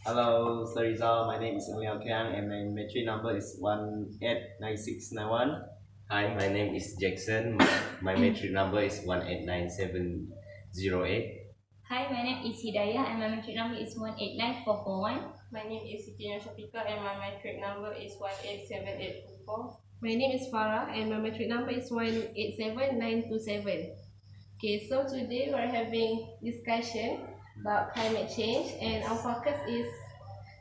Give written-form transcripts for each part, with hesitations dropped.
Hello, Sir Rizal. My name is Ng Liao Kiang and my metric number is 189691. Hi, my name is Jackson. My metric number is 1897008. Hi, my name is Hidayah and my metric number is 189441. My name is Siti Shafika and my metric number is 187824. My name is Farah and my metric number is 187927. Okay, so today we're having discussion about climate change and our focus is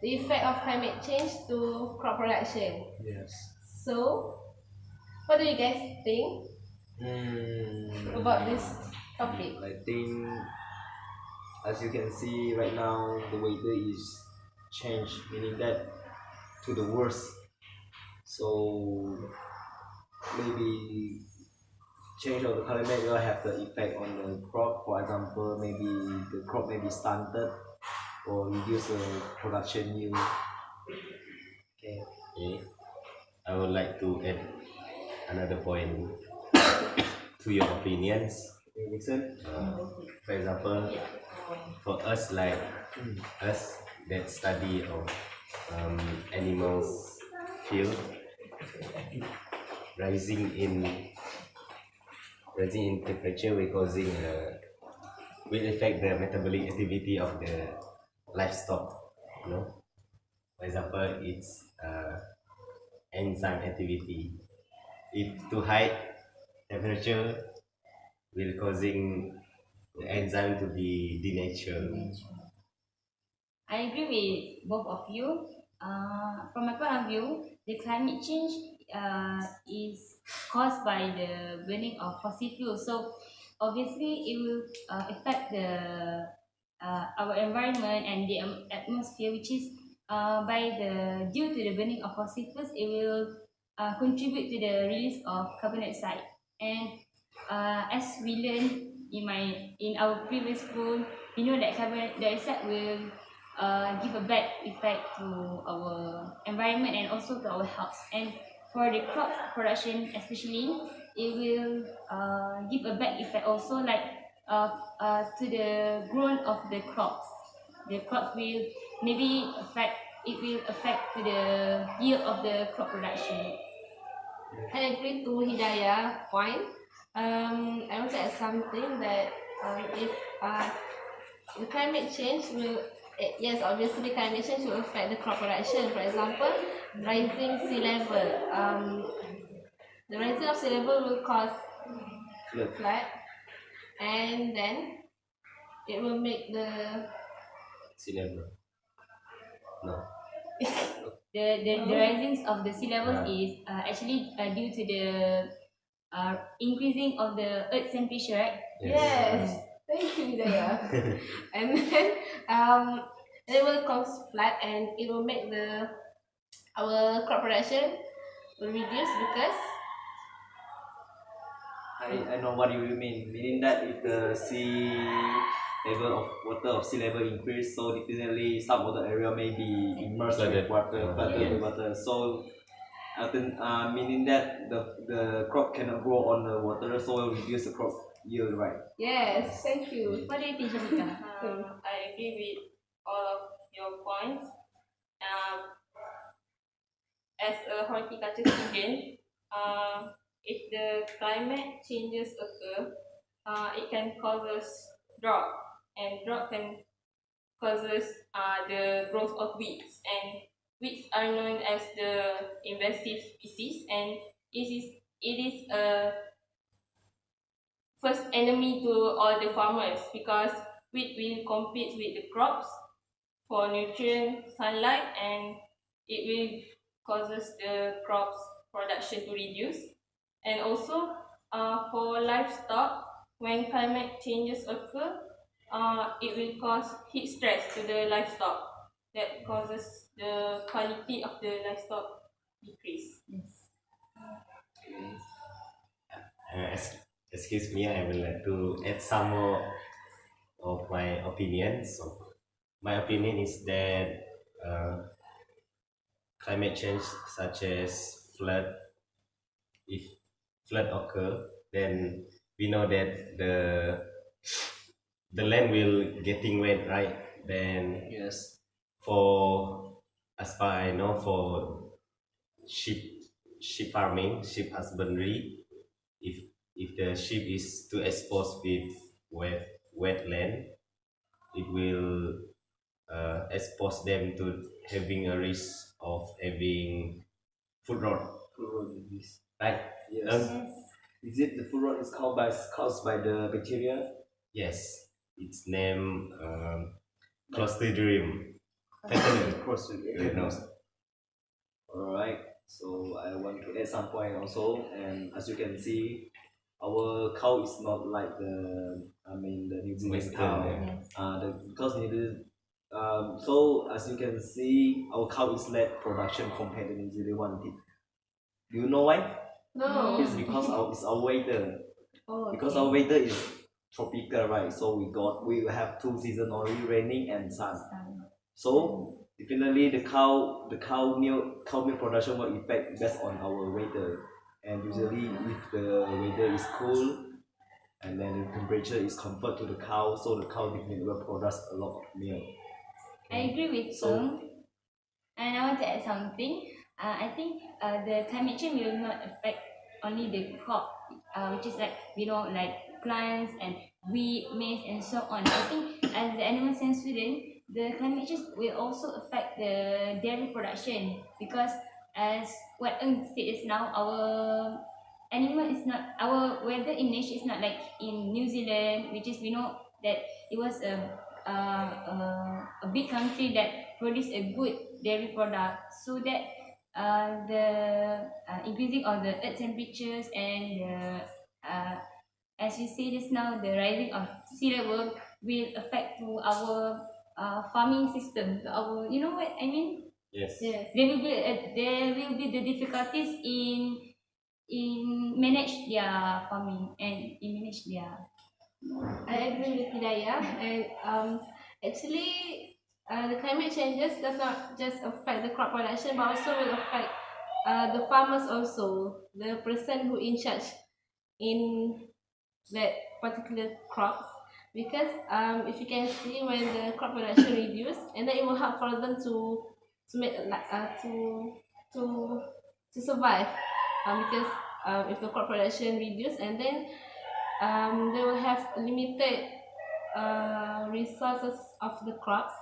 the effect of climate change to crop production. Yes. So, what do you guys think about this topic? I think, as you can see right now, the weather is changed, meaning that to the worst. So maybe change of the climate will have the effect on the crop. For example, maybe the crop may be stunted or reduce the production yield. Okay. Okay. I would like to add another point to your opinions. Okay, listen. For example, for us us that study of animals field, rising in temperature will affect the metabolic activity of the livestock. You know, for example, it's enzyme activity. If too high temperature will causing the enzyme to be denatured. I agree with both of you. From my point of view, the climate change is caused by the burning of fossil fuels. So obviously, it will affect our environment and the atmosphere, which is due to the burning of fossil fuels, it will contribute to the release of carbon dioxide. And as we learned in our previous school, we know that carbon dioxide will give a bad effect to our environment and also to our health. And for the crop production especially, it will give a bad effect also, like to the growth of the crops. The crops will maybe affect to the yield of the crop production. I agree to Hidayah point. I want to add something that if the climate change will yes, obviously climate change will affect the crop production. For example, rising sea level. The rising of sea level will cause flood, and then it will make the Sea level. No. The rising of the sea levels Yeah. is actually due to the increasing of the Earth's temperature, right? yes. Thank you, Hidayah. And then it will cause flood and it will make our crop production will reduce because I know what you mean. Meaning that if the sea level of water of sea level increase, so definitely some of the area may be immersed with water, flooded with water. So meaning that the crop cannot grow on the water, so will reduce the crop yield, right? yes, thank you. What do you think, Shabika? I agree with all of your points. As a horticulture student, if the climate changes occur, it can causes drought, and drought can causes the growth of weeds, and weeds are known as the invasive species, and it is a first enemy to all the farmers because wheat will compete with the crops for nutrient, sunlight, and it will causes the crops production to reduce. And also, for livestock, when climate changes occur, it will cause heat stress to the livestock that causes the quality of the livestock decrease. Yes. Excuse me, I would like to add some more of my opinions. So, my opinion is that climate change, such as flood, if flood occur, then we know that the land will getting wet, right? Then Yes. for as far I know, for sheep farming, sheep husbandry, if the sheep is too exposed with wetland, it will expose them to having a risk of having food rot, Food rot disease. right? Yes. Yes. Is it the food rot is caused by the bacteria? Yes, it's named Clostridium tetanus. You know. Alright, so I want to add some point also, and as you can see, our cow is not like the New Zealand Western, cow. yeah. Yes. Because so as you can see, our cow is less production compared to New Zealand one. Do you know why? No. It's because it's our weather. Oh, Because okay. our weather is tropical, right? So we have 2 seasons only, raining and sun. So definitely the cow milk production will affect based on our weather. And usually if the weather is cool and then the temperature is comfort to the cow, so the cow definitely will produce a lot of milk. I agree with So- Sung. And I want to add something. I think the climate change will not affect only the crop, which is like like plants and wheat, maize, and so on. I think as the animal science student, the climate change will also affect the dairy production because as what Eng said is now our weather in nature is not like in New Zealand, which is we know that it was a big country that produce a good dairy product, so that the increasing of the earth temperatures and as you say just now, the rising of sea level will affect to our farming system, to our, you know what I mean. Yes. Yes. There will be the difficulties in manage their farming and in manage their. I agree with Hidayah, and actually, the climate changes does not just affect the crop production, but also will affect the farmers also, the person who in charge in that particular crops. Because if you can see when the crop production reduce, and then it will help for them to make to survive, because if the crop production reduce, and then they will have limited resources of the crops,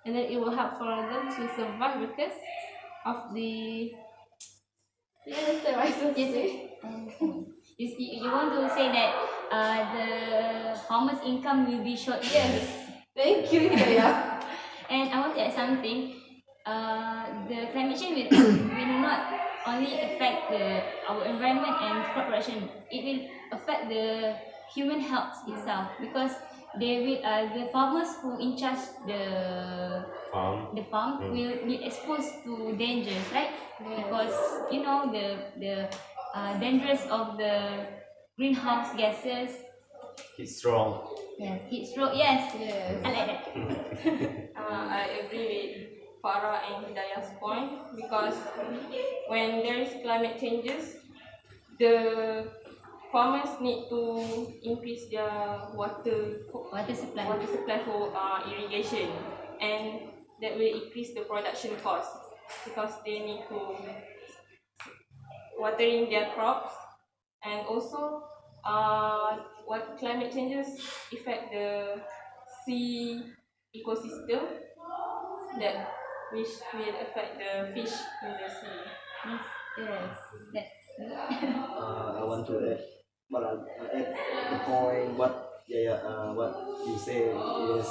and then it will help for them to survive because of the. Do you understand what I'm trying to say? You want to say that the farmers' income will be short? Yes. Thank you, Hidayah. And I want to add something. The climate change will not only affect our environment and crop production. It will affect the human health itself because they will the farmers who in charge the farm will be exposed to dangers, right? Because the dangers of the greenhouse gases. It's strong. Yes, heat stroke. Yes, Yes. I like that. I agree with Farah and Hidayah's point because when there is climate changes, the farmers need to increase their water Water supply. for irrigation, and that will increase the production cost because they need to watering their crops, and also what climate changes affect the sea ecosystem that which will affect the fish in the sea. Yes, Yes. that's I want to add, but I add the point what what you say is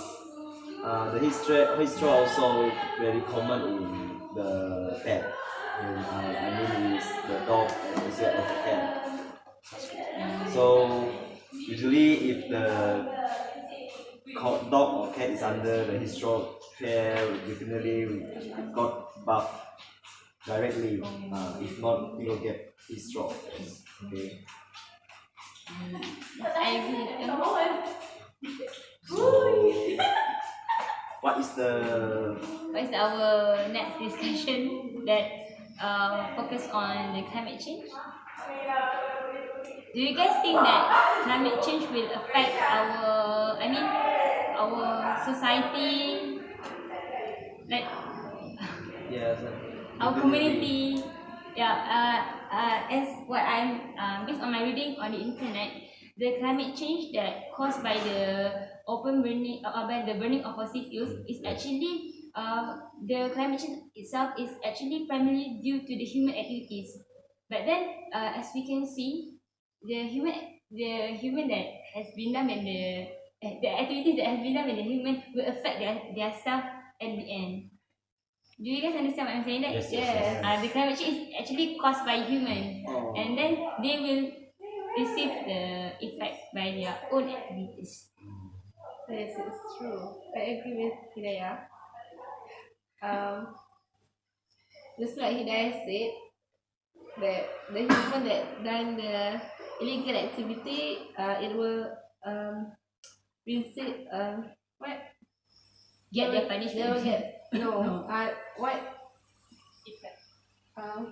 the history also very common in the cat. I mean is the dog and also of the cat. So usually if the dog or cat is under the history care, definitely we got buff directly. If not, we will get history. Okay. I agree with them. So what is the What is our next discussion that focus on the climate change? Do you guys think that climate change will affect our society? like Yes. our community, as what I'm based on my reading on the internet, the climate change that caused by the open burning by the burning of fossil fuels is actually the climate change itself is actually primarily due to the human activities. But then, as we can see, the human that has been done and the activities that have been done by the human will affect their self at the end. Do you guys understand what I'm saying? That Yes. the climate change is actually caused by human, Oh. and then they will receive the effect by their own activities. So yes, it's true. I agree with Hidayah. Just like Hidayah said, that the human that done the illegal activity, it will receive what? Get their They will punishment. get no. No. What?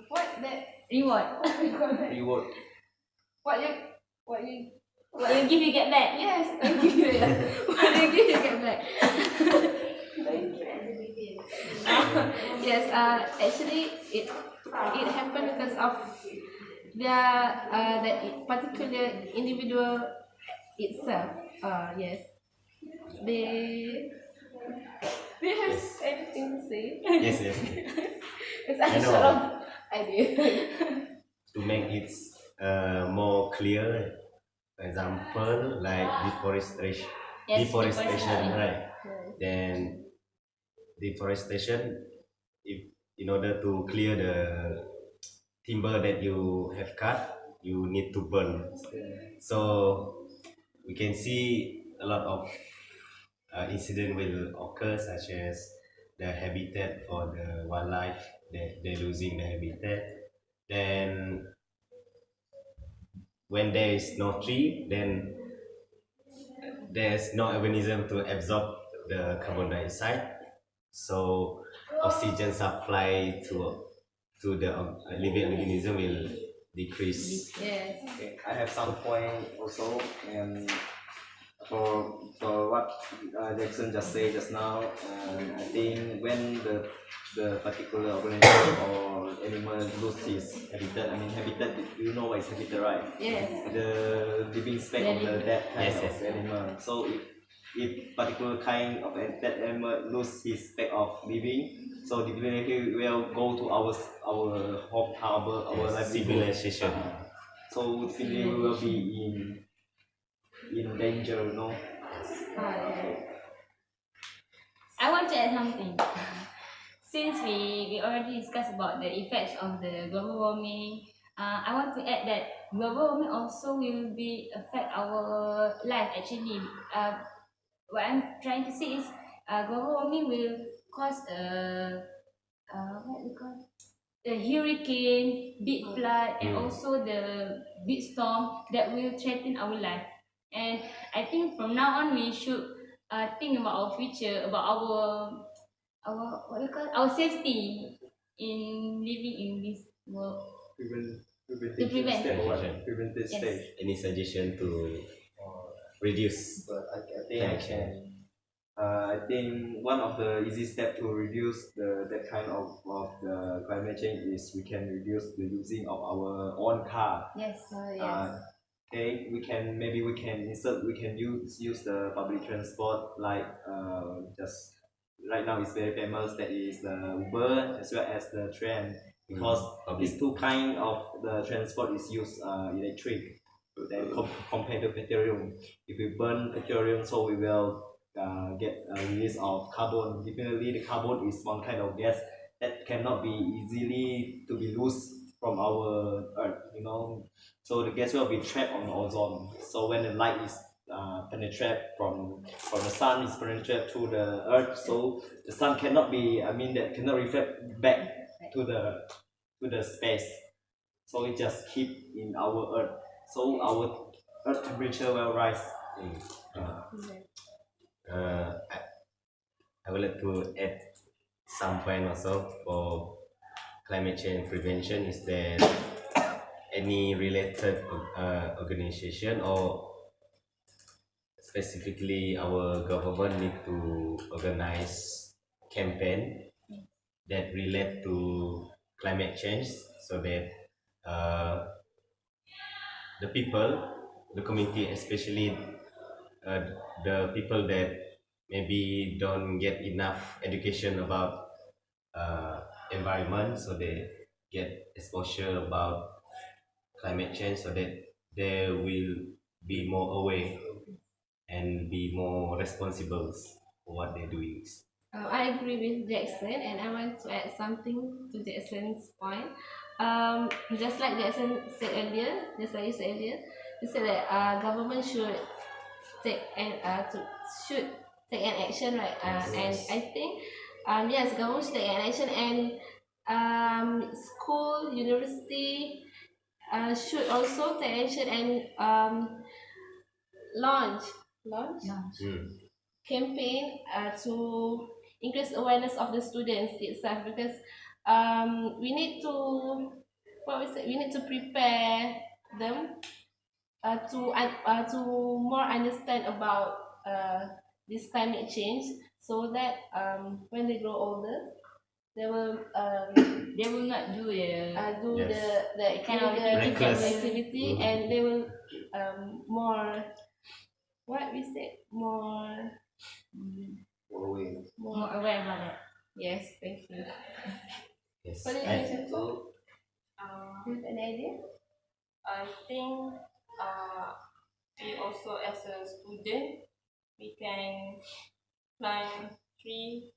What that? Reward. What we call that? Reward. What you? What will give you get back? Yes, thank you. What they give you get back? Yes. Actually, it happened because of that particular individual itself. Yes. They have anything to say? Yes. It's I a know. sort of idea. To make it more clear, for example, like deforestation, Yes, deforestation, deforestation. right? Then deforestation, if in order to clear the timber that you have cut, you need to burn. So we can see a lot of incident will occur, such as the habitat for the wildlife, that they're losing the habitat. Then when there is no tree, then there's no organism to absorb the carbon dioxide, so oxygen supply to the living organism will decrease. Yes. Okay, I have some point also, and for what Jackson just said just now, I think when the particular organism or animal lose his habitat, habitat, you know what is habitat, right? Yes. The living space of the that kind Yes, of yes. animal. So if particular kind of that animal lose his space of living, so definitely will go to our home harbor, our livelihood. Civilization. So definitely we will be in danger, you know. Yes. I want to add something. Since we already discussed about the effects of the global warming, I want to add that global warming also will be affect our life actually. What I'm trying to say is global warming will cause what we call the hurricane, big flood, and also the big storm that will threaten our life. And I think from now on we should think about our future, about our what we call our safety in living in this world. To prevent. stage or what? Preventive Yes. stage. Any suggestion to reduce? But I think I can. I think one of the easy steps to reduce that kind of the climate change is we can reduce the using of our own car. Yes. Yes. Okay, we can use the public transport, like just right now it's very famous, that is the Uber as well as the train, because these two kind of the transport is use electric, then compared to petroleum. If we burn petroleum, so we will get a release of carbon. Definitely the carbon is one kind of gas that cannot be easily to be loose from our earth, you know. So the gas will be trapped on ozone. So when the light is penetrate from the sun, is penetrate to the earth, so the sun cannot be, that cannot reflect back to the space, so it just keep in our earth, so our earth temperature will rise. I would like to add some point also for climate change prevention. Is there any related organization, or specifically our government need to organize campaign that relate to climate change, so that uh, the people, the community, especially uh, the people that maybe don't get enough education about uh, environment, so they get exposure about climate change, so that they will be more aware and be more responsible for what they're doing. I agree with Jackson, and I want to add something to Jackson's point. Just like Jackson said earlier, just like you said earlier, you said that government should take an should take an action, right? And I think yes, government should take an action, and school, university should also take action and launch Mm. campaign to increase awareness of the students itself, because we need to we need to prepare them to more understand about this climate change, so that when they grow older they will They will not do do Yes. the kind of activity, Reckless. and they will more what we say more Away. more aware about that. yes, thank you. Yes. What do you And think? So Do you have an idea? I think we also as a student we can plant tree,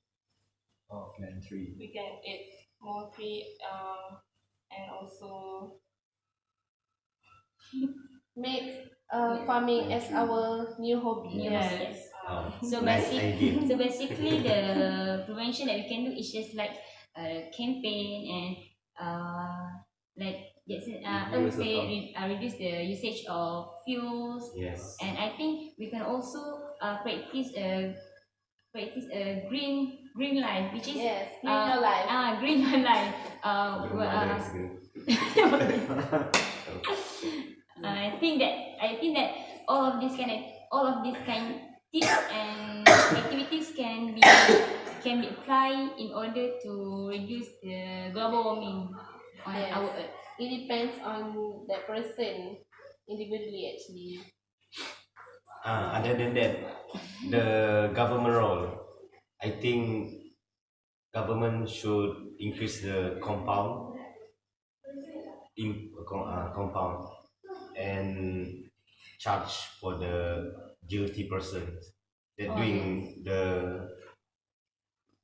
plan 3. we can eat more tree, and also Make farming as our new hobby. Yes. So nice idea. So basically, the prevention that we can do is just like campaign and like Jackson Reduce the reduce the usage of fuels, Yes. and I think we can also practice a green life, which is Yes, live your life. green your life. That's good. I think that all of these kind tips and activities can be applied in order to reduce the global warming on Yes. our earth. It depends on that person individually, actually. Other than that, the government role, I think government should increase the compound compound and charge for the guilty persons that doing the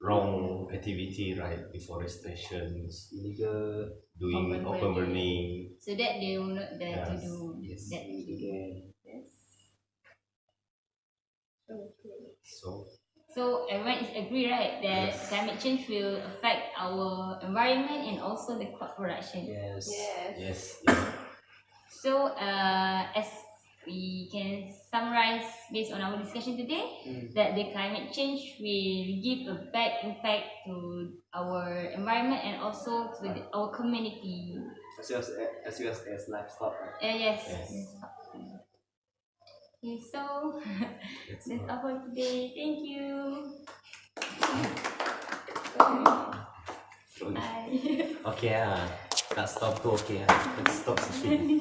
wrong activity, right? Deforestation, Illegal. doing Open open burning. burning. So that they will not dare to Yes. do Yes. that. Again. Yes. Okay. So everyone is agree, right, that Yes. climate change will affect our environment and also the crop production. Yes. Yes. Yes. Yeah. So as we can summarize based on our discussion today, that the climate change will give a bad impact to our environment and also to our community. As well as livestock. Yes. Yes. Okay, so That's that's all. all for today. Thank you. Bye. Okay, tak stop tu okay. Let's stop session.